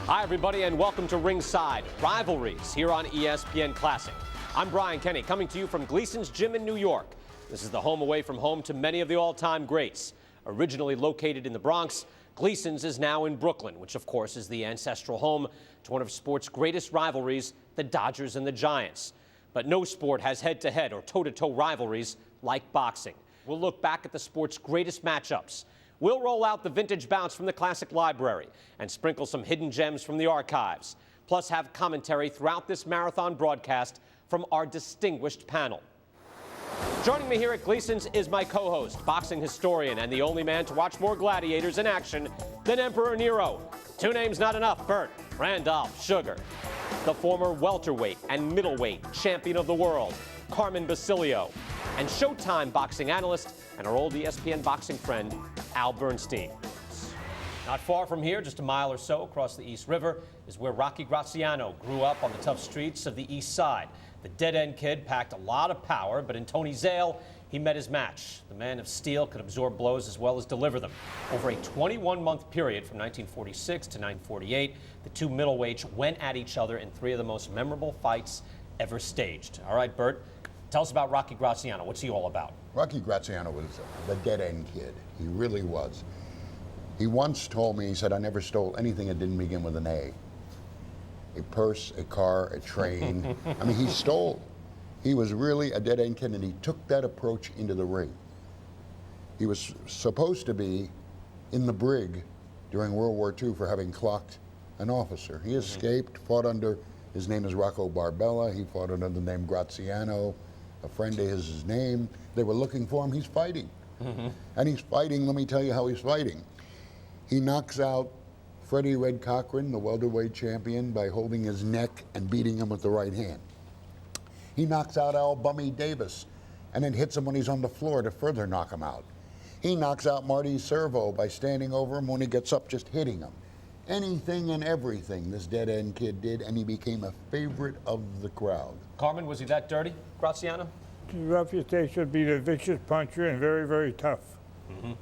Hi, everybody, and welcome to Ringside Rivalries here on ESPN Classic. I'm Brian Kenny, coming to you from Gleason's Gym in New York. This is the home away from home to many of the all-time greats. Originally located in the Bronx, Gleason's is now in Brooklyn, which, of course, is the ancestral home to one of sport's greatest rivalries, the Dodgers and the Giants. But no sport has head-to-head or toe-to-toe rivalries like boxing. We'll look back at the sport's greatest matchups. We'll roll out the vintage bouts from the classic library and sprinkle some hidden gems from the archives, plus have commentary throughout this marathon broadcast from our distinguished panel. Joining me here at Gleason's is my co-host, boxing historian, and the only man to watch more gladiators in action than Emperor Nero. Two names not enough, Burt Randolph Sugar. The former welterweight and middleweight champion of the world, Carmen Basilio. And Showtime boxing analyst and our old ESPN boxing friend, Al Bernstein. Not far from here, just a mile or so across the East River, is where Rocky Graziano grew up on the tough streets of the East Side. The dead-end kid packed a lot of power, but in Tony Zale, he met his match. The man of steel could absorb blows as well as deliver them. Over a 21-month period from 1946 to 1948, the two middleweights went at each other in three of the most memorable fights ever staged. All right, Bert, tell us about Rocky Graziano. What's he all about? Rocky Graziano was the dead-end kid. He really was. He once told me, he said, I never stole anything that didn't begin with an A. A purse, a car, a train. I mean, he stole. He was really a dead-end kid, and he took that approach into the ring. He was supposed to be in the brig during World War II for having clocked an officer. He escaped, fought under, his name is Rocco Barbella. He fought under the name Graziano. A friend of his name. They were looking for him. He's fighting. And he's fighting. Let me tell you how he's fighting. He knocks out Freddie Red Cochran, the welterweight champion, by holding his neck and beating him with the right hand. He knocks out Al Bummy Davis and then hits him when he's on the floor to further knock him out. He knocks out Marty Servo by standing over him when he gets up, just hitting him. Anything and everything this dead-end kid did, and he became a favorite of the crowd. Carmen, was he that dirty, Graziano? His reputation would be the vicious puncher and very, very tough.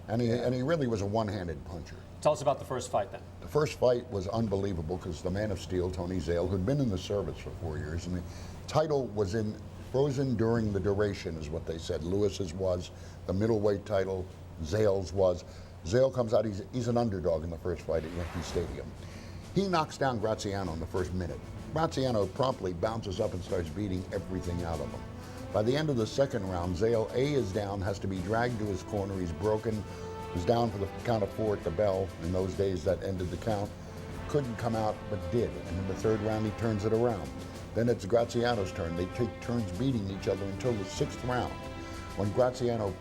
And he really was a one-handed puncher. Tell us about the first fight, then. The first fight was unbelievable because the man of steel, Tony Zale, who'd been in the service for 4 years, and the title was frozen during the duration, is what they said. Lewis's was, the middleweight title, Zale's was. Zale comes out, he's an underdog in the first fight at Yankee Stadium. He knocks down Graziano in the first minute. Graziano promptly bounces up and starts beating everything out of him. By the end of the second round, Zale A is down, has to be dragged to his corner. He's broken. He's down for the count of 4 at the bell. In those days, that ended the count. Couldn't come out, but did. And in the third round, he turns it around. Then it's Graziano's turn. They take turns beating each other until the 6th round, when Graziano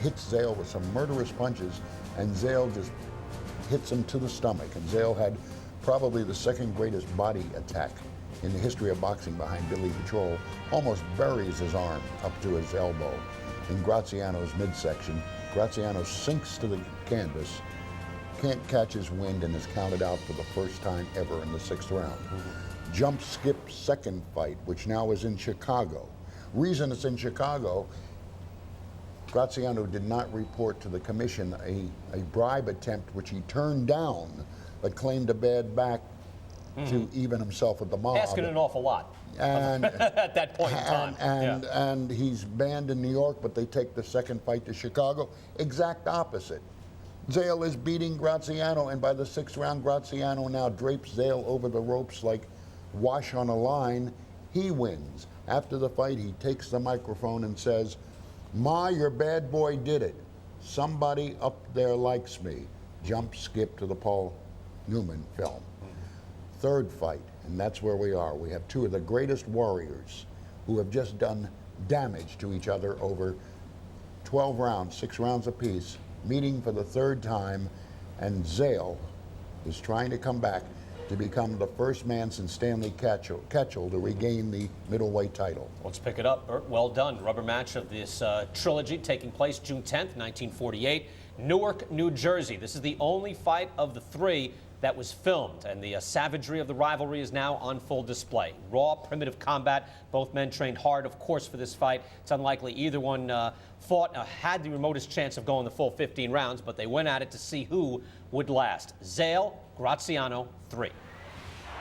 hits Zale with some murderous punches, and Zale just hits him to the stomach. And Zale had probably the second greatest body attack in the history of boxing behind Billy Patrol. Almost buries his arm up to his elbow in Graziano's midsection. Graziano sinks to the canvas, can't catch his wind, and is counted out for the first time ever in the 6th round. Jump skip second fight, which now is in Chicago. Reason it's in Chicago, Graziano did not report to the commission a bribe attempt which he turned down, but claimed a bad back to even himself with the mob. Asking an awful lot and, at that point in time. And he's banned in New York, but they take the second fight to Chicago. Exact opposite. Zale is beating Graziano, and by the 6th round, Graziano now drapes Zale over the ropes like wash on a line. He wins. After the fight, he takes the microphone and says, "Ma, your bad boy did it. Somebody up there likes me." Jump skip to the Paul Newman film. Third fight, and that's where we are. We have two of the greatest warriors who have just done damage to each other over 12 rounds, 6 rounds apiece, meeting for the third time, and Zale is trying to come back to become the first man since Stanley Ketchel to regain the middleweight title. Let's pick it up, Bert. Well done. Rubber match of this trilogy taking place June 10th, 1948, Newark, New Jersey. This is the only fight of the 3 that was filmed, and the savagery of the rivalry is now on full display. Raw, primitive combat. Both men trained hard, of course, for this fight. It's unlikely either one had the remotest chance of going the full 15 rounds, but they went at it to see who would last. Zale, Graziano, 3.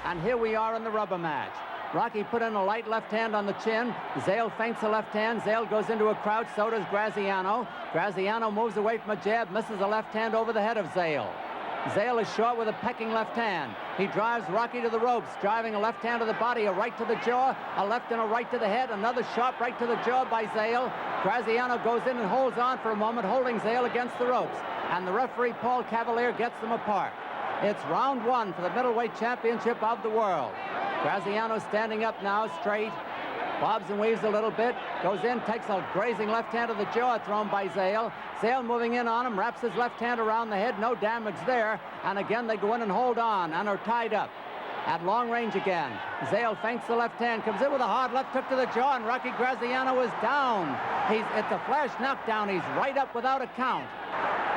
and here we are in the rubber match. Rocky put in a light left hand on the chin. Zale feints the left hand. Zale goes into a crouch, so does Graziano. Graziano moves away from a jab, misses a left hand over the head of Zale. Zale is short with a pecking left hand. He drives Rocky to the ropes, driving a left hand to the body, a right to the jaw, a left and a right to the head, another sharp right to the jaw by Zale. Graziano goes in and holds on for a moment, holding Zale against the ropes. And the referee, Paul Cavalier, gets them apart. It's round one for the middleweight championship of the world. Graziano standing up now, straight. Bobs and weaves a little bit, goes in, takes a grazing left hand to the jaw thrown by Zale. Zale moving in on him, wraps his left hand around the head, no damage there. And again, they go in and hold on and are tied up. At long range again, Zale feints the left hand, comes in with a hard left hook to the jaw, and Rocky Graziano is down. It's a flash knockdown. He's right up without a count.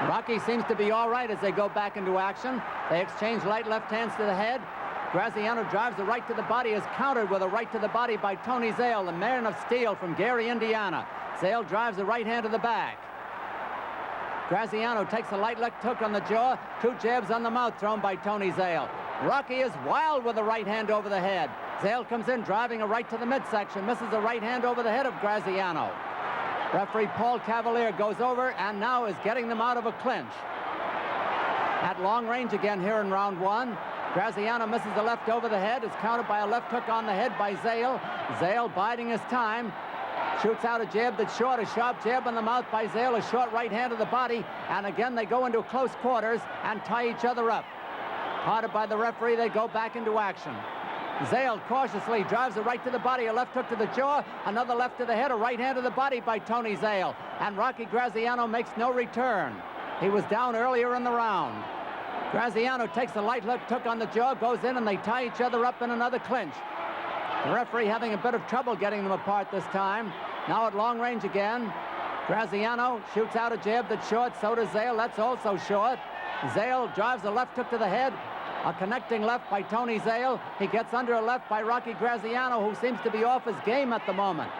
Rocky seems to be all right as they go back into action. They exchange light left hands to the head. Graziano drives the right to the body, is countered with a right to the body by Tony Zale, the man of steel from Gary, Indiana. Zale drives the right hand to the back. Graziano takes a light left hook on the jaw, two jabs on the mouth thrown by Tony Zale. Rocky is wild with a right hand over the head. Zale comes in driving a right to the midsection, misses a right hand over the head of Graziano. Referee Paul Cavalier goes over and now is getting them out of a clinch. At long range again here in round one. Graziano misses the left over the head, is countered by a left hook on the head by Zale. Zale biding his time, shoots out a jab that's short, a sharp jab on the mouth by Zale, a short right hand to the body, and again they go into close quarters and tie each other up. Parted by the referee, they go back into action. Zale cautiously drives a right to the body, a left hook to the jaw, another left to the head, a right hand to the body by Tony Zale, and Rocky Graziano makes no return. He was down earlier in the round. Graziano takes a light left hook on the jaw, goes in, and they tie each other up in another clinch. The referee having a bit of trouble getting them apart this time. Now at long range again. Graziano shoots out a jab that's short, so does Zale, that's also short. Zale drives a left hook to the head, a connecting left by Tony Zale. He gets under a left by Rocky Graziano, who seems to be off his game at the moment.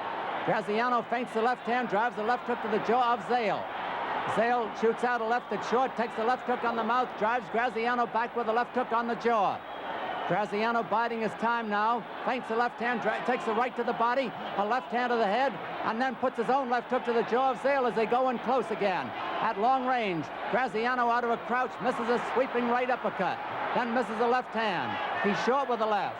Graziano feints the left hand, drives the left hook to the jaw of Zale. Zale shoots out a left that's short, takes the left hook on the mouth, drives Graziano back with a left hook on the jaw. Graziano biding his time now, feints the left hand, takes the right to the body, a left hand to the head, and then puts his own left hook to the jaw of Zale as they go in close again. At long range, Graziano out of a crouch misses a sweeping right uppercut, then misses a left hand. He's short with the left.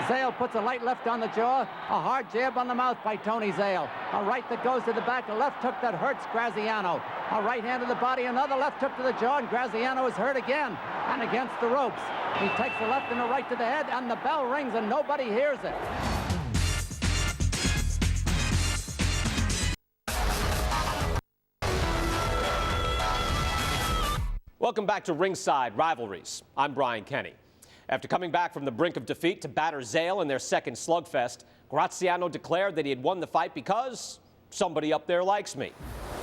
Zale puts a light left on the jaw, a hard jab on the mouth by Tony Zale, a right that goes to the back, a left hook that hurts Graziano, a right hand to the body, another left hook to the jaw, and Graziano is hurt again and against the ropes. He takes the left and the right to the head, and the bell rings and nobody hears it. Welcome back to Ringside Rivalries. I'm Brian Kenny. After coming back from the brink of defeat to batter Zale in their second slugfest, Graziano declared that he had won the fight because somebody up there likes me.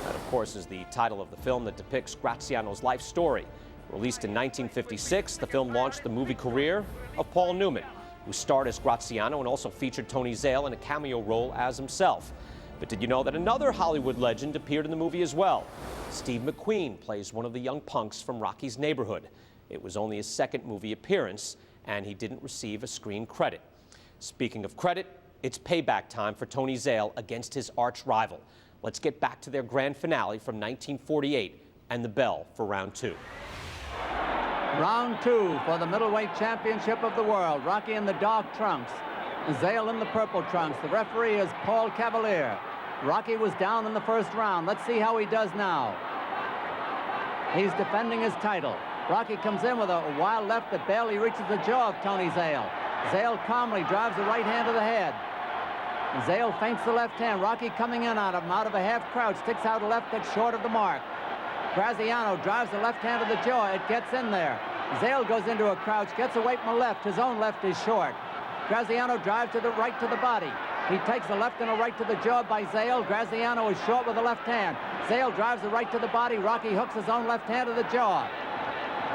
That, of course, is the title of the film that depicts Graziano's life story. Released in 1956, the film launched the movie career of Paul Newman, who starred as Graziano and also featured Tony Zale in a cameo role as himself. But did you know that another Hollywood legend appeared in the movie as well? Steve McQueen plays one of the young punks from Rocky's neighborhood. It was only his second movie appearance, and he didn't receive a screen credit. Speaking of credit, it's payback time for Tony Zale against his arch rival. Let's get back to their grand finale from 1948 and the bell for round two. Round two for the middleweight championship of the world. Rocky in the dark trunks, Zale in the purple trunks. The referee is Paul Cavalier. Rocky was down in the first round. Let's see how he does now. He's defending his title. Rocky comes in with a wild left that barely reaches the jaw of Tony Zale. Zale calmly drives the right hand to the head. Zale feints the left hand. Rocky coming in on him out of a half crouch, sticks out a left that's short of the mark. Graziano drives the left hand to the jaw. It gets in there. Zale goes into a crouch, gets away from the left. His own left is short. Graziano drives to the right to the body. He takes a left and a right to the jaw by Zale. Graziano is short with the left hand. Zale drives the right to the body. Rocky hooks his own left hand to the jaw.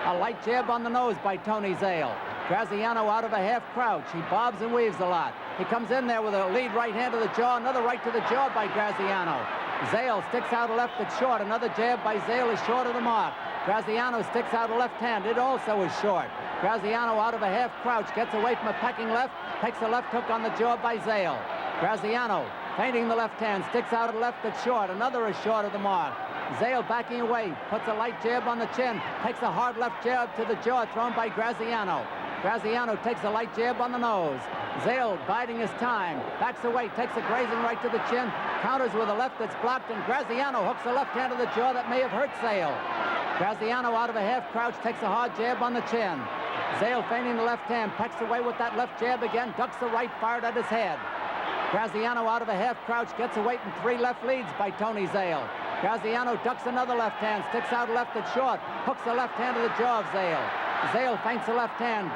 A light jab on the nose by Tony Zale. Graziano out of a half crouch. He bobs and weaves a lot. He comes in there with a lead right hand to the jaw, another right to the jaw by Graziano. Zale sticks out a left that's short. Another jab by Zale is short of the mark. Graziano sticks out a left hand. It also is short. Graziano out of a half crouch, gets away from a pecking left, takes a left hook on the jaw by Zale. Graziano feinting the left hand, sticks out a left that's short. Another is short of the mark. Zale backing away, puts a light jab on the chin, takes a hard left jab to the jaw thrown by Graziano. Graziano takes a light jab on the nose. Zale biding his time, backs away, takes a grazing right to the chin, counters with a left that's blocked, and Graziano hooks a left hand to the jaw that may have hurt Zale. Graziano out of a half crouch takes a hard jab on the chin. Zale feinting the left hand, pecks away with that left jab again, ducks the right, fired at his head. Graziano out of a half crouch gets away from 3 left leads by Tony Zale. Graziano ducks another left hand, sticks out a left that's short, hooks the left hand to the jaw of Zale. Zale feints the left hand,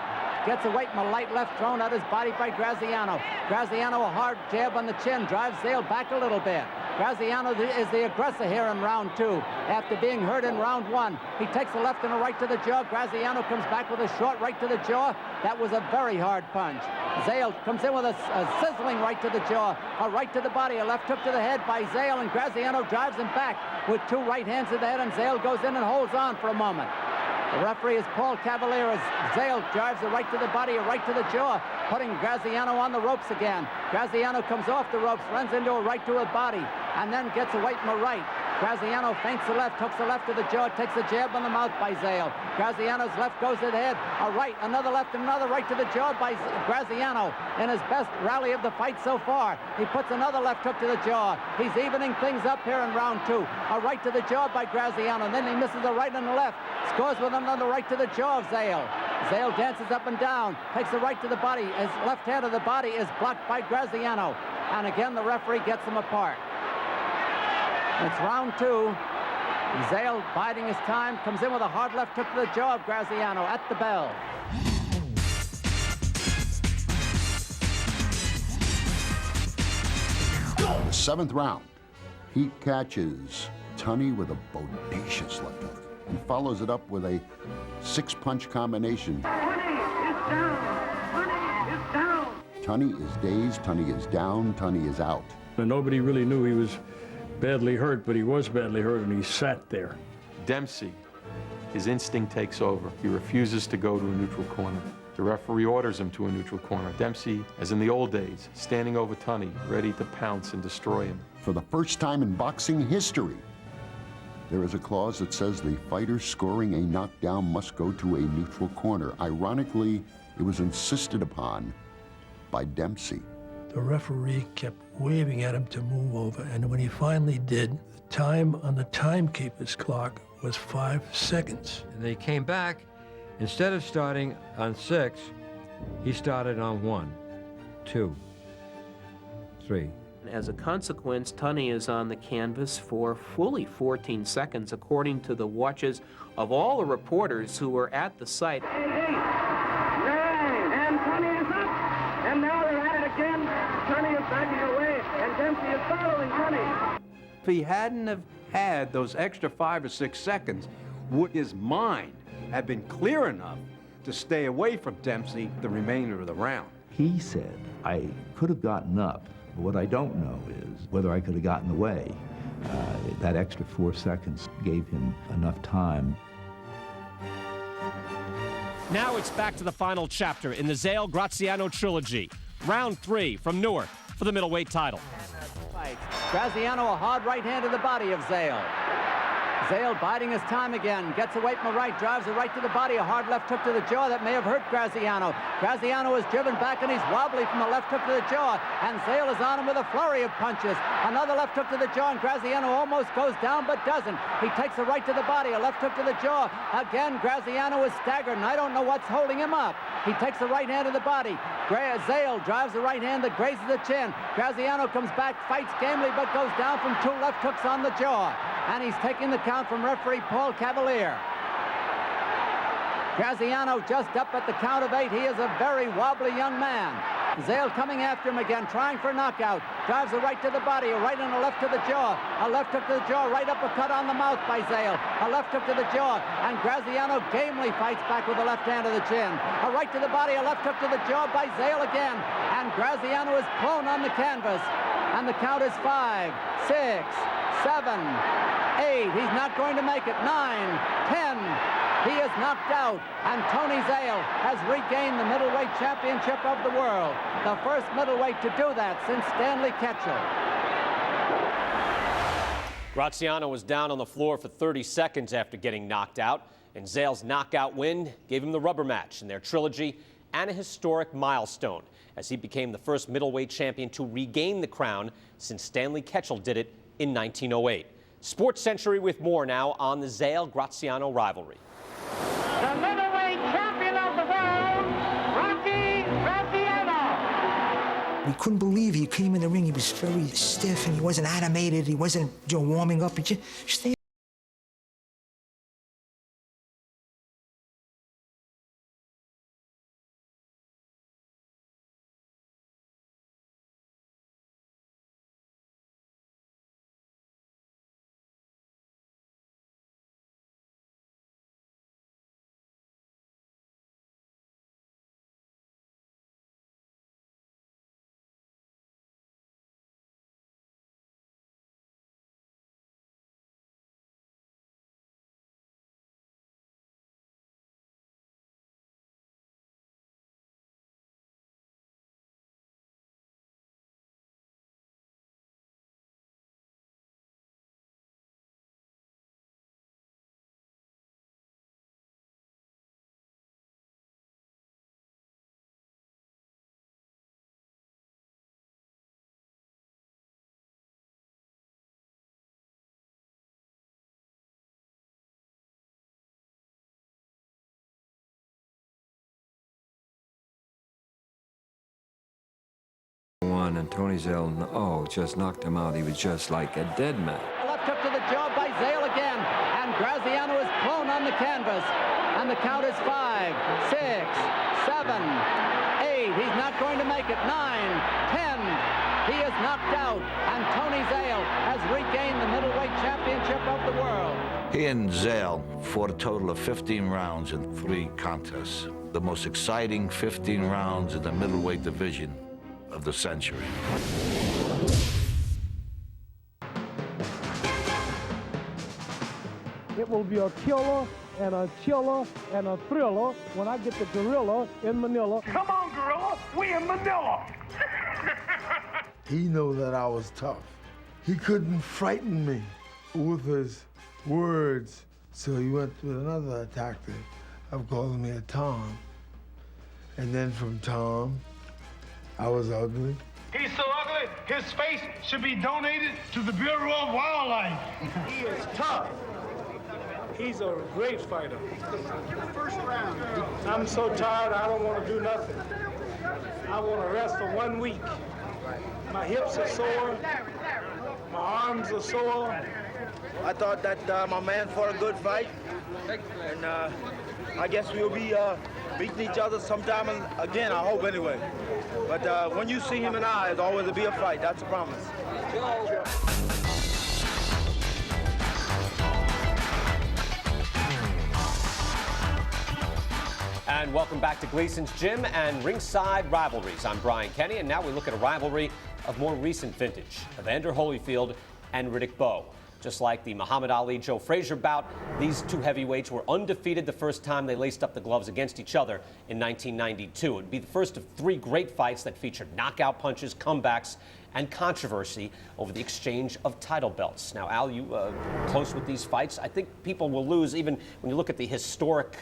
gets away from a light left thrown at his body by Graziano. Graziano a hard jab on the chin, drives Zale back a little bit. Graziano is the aggressor here in round 2. After being hurt in round 1, he takes a left and a right to the jaw. Graziano comes back with a short right to the jaw. That was a very hard punch. Zale comes in with a sizzling right to the jaw, a right to the body, a left hook to the head by Zale, and Graziano drives him back with 2 right hands to the head, and Zale goes in and holds on for a moment. The referee is Paul Cavalier as Zale drives a right to the body, a right to the jaw, putting Graziano on the ropes again. Graziano comes off the ropes, runs into a right to a body, and then gets away from a right. Graziano feints the left, hooks the left to the jaw, takes a jab on the mouth by Zale. Graziano's left goes to the head, a right, another left, and another right to the jaw by Graziano in his best rally of the fight so far. He puts another left hook to the jaw. He's evening things up here in round 2. A right to the jaw by Graziano, and then he misses a right and a left. Scores with another right to the jaw of Zale. Zale dances up and down, takes a right to the body. His left hand of the body is blocked by Graziano. And again, the referee gets them apart. It's round 2. Zale biding his time, comes in with a hard left hook to the jaw of Graziano at the bell. The 7th round, Heat catches Tunney with a bodacious left hook and follows it up with a 6-punch combination. Tunney is down! Tunney is down! Tunney is dazed, Tunney is down, Tunney is out. And nobody really knew he was badly hurt, but he was badly hurt, and he sat there. Dempsey, his instinct takes over. He refuses to go to a neutral corner. The referee orders him to a neutral corner. Dempsey, as in the old days, standing over Tunney, ready to pounce and destroy him. For the first time in boxing history, there is a clause that says the fighter scoring a knockdown must go to a neutral corner. Ironically, it was insisted upon by Dempsey. The referee kept waving at him to move over, and when he finally did, the time on the timekeeper's clock was 5 seconds. And they came back. Instead of starting on 6, he started on 1, 2, 3. As a consequence, Tunney is on the canvas for fully 14 seconds, according to the watches of all the reporters who were at the site. Hey, and Tunney is up, and now they're at it again. Tunney is backing away, and Dempsey is following Tunney. If he hadn't have had those extra 5 or 6 seconds, would his mind have been clear enough to stay away from Dempsey the remainder of the round? He said, I could have gotten up. What I don't know is whether I could have gotten away. That extra 4 seconds gave him enough time. Now it's back to the final chapter in the Zale-Graziano trilogy. Round 3 from Newark for the middleweight title. Graziano a hard right hand to the body of Zale. Zale biding his time again, gets away from the right, drives a right to the body, a hard left hook to the jaw that may have hurt Graziano. Graziano is driven back and he's wobbly from the left hook to the jaw, and Zale is on him with a flurry of punches. Another left hook to the jaw, and Graziano almost goes down but doesn't. He takes a right to the body, a left hook to the jaw. Again, Graziano is staggered, and I don't know what's holding him up. He takes a right hand to the body. Zale drives the right hand that grazes the chin. Graziano comes back, fights gamely, but goes down from 2 left hooks on the jaw. And he's taking the count from referee Paul Cavalier. Graziano just up at the count of 8. He is a very wobbly young man. Zale coming after him again, trying for a knockout. Drives a right to the body, a right and a left to the jaw. A left hook to the jaw, right uppercut on the mouth by Zale. A left hook to the jaw, and Graziano gamely fights back with the left hand to the chin. A right to the body, a left hook to the jaw by Zale again. And Graziano is prone on the canvas. And the count is 5, 6, 7, 8. He's not going to make it. 9, 10. He is knocked out, and Tony Zale has regained the middleweight championship of the world. The first middleweight to do that since Stanley Ketchel. Graziano was down on the floor for 30 seconds after getting knocked out, and Zale's knockout win gave him the rubber match in their trilogy and a historic milestone, as he became the first middleweight champion to regain the crown since Stanley Ketchel did it in 1908. Sports Century with more now on the Zale-Graziano rivalry. The middleweight champion of the world, Rocky Graziano. We couldn't believe he came in the ring. He was very stiff and he wasn't animated. He wasn't warming up. He just stayed. And Tony Zale, just knocked him out. He was just like a dead man. A left hook to the jaw by Zale again, and Graziano is prone on the canvas. And the count is 5, 6, 7, 8. He's not going to make it. 9, 10. He is knocked out, and Tony Zale has regained the middleweight championship of the world. He and Zale fought a total of 15 rounds in 3 contests. The most exciting 15 rounds in the middleweight division of the century. It will be a killer and a chiller and a thriller when I get the gorilla in Manila. Come on, gorilla, we in Manila. He knew that I was tough. He couldn't frighten me with his words, so he went with another tactic of calling me a Tom. And then from Tom, I was ugly. He's so ugly, his face should be donated to the Bureau of Wildlife. He is tough. He's a great fighter. First round. I'm so tired, I don't want to do nothing. I want to rest for 1 week. My hips are sore. My arms are sore. I thought that my man fought a good fight. And I guess we'll be beating each other sometime again, I hope anyway. But when you see him and I, it's always to be a fight. That's a promise. And welcome back to Gleason's Gym and Ringside Rivalries. I'm Brian Kenny, and now we look at a rivalry of more recent vintage, Evander Holyfield and Riddick Bowe. Just like the Muhammad Ali-Joe Frazier bout, these two heavyweights were undefeated the first time they laced up the gloves against each other in 1992. It would be the first of 3 great fights that featured knockout punches, comebacks, and controversy over the exchange of title belts. Now, Al, you close with these fights. I think people will lose, even when you look at the historic,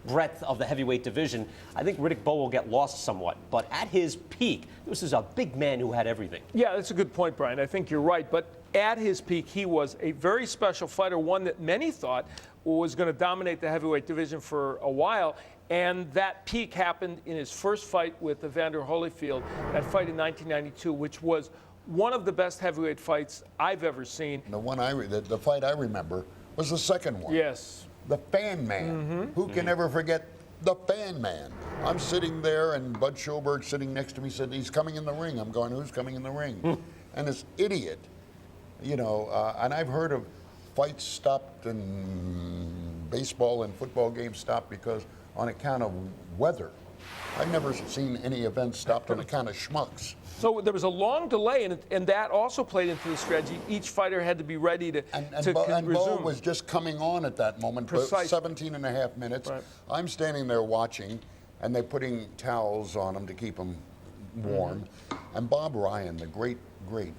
breadth of the heavyweight division. I think Riddick Bowe will get lost somewhat. But at his peak, this is a big man who had everything. Yeah, that's a good point, Brian. I think you're right. But at his peak, he was a very special fighter, one that many thought was going to dominate the heavyweight division for a while. And that peak happened in his first fight with Evander Holyfield, that fight in 1992, which was one of the best heavyweight fights I've ever seen. The fight I remember was the second one. Yes. The Fan Man. Who can ever forget the fan man. I'm sitting there, and Bud Schoberg sitting next to me said, he's coming in the ring. I'm going, who's coming in the ring? And this idiot, you know, and I've heard of fights stopped and baseball and football games stopped because on account of weather. I've never seen any events stopped on account of schmucks. So there was a long delay, and that also played into the strategy. Each fighter had to be ready to And Bo was just coming on at that moment, Precise. 17 and a half minutes. Right. I'm standing there watching, and they're putting towels on him to keep him warm. And Bob Ryan, the great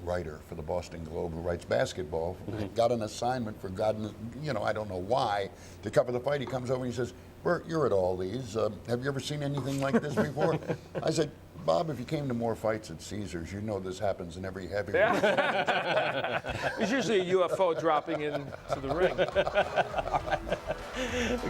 writer for the Boston Globe who writes basketball, got an assignment for God, you know, I don't know why, to cover the fight. He comes over and he says, Bert, you're at all these. Have you ever seen anything like this before? I said, Bob, if you came to more fights at Caesars, you know this happens in every heavyweight. It's usually a UFO dropping into the ring.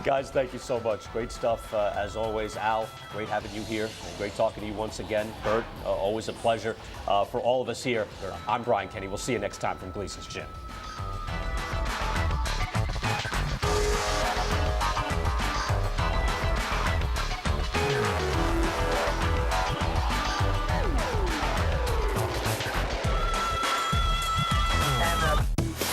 Guys, thank you so much. Great stuff, as always. Al, great having you here. Great talking to you once again. Bert, always a pleasure. For all of us here, I'm Brian Kenny. We'll see you next time from Gleason's Gym.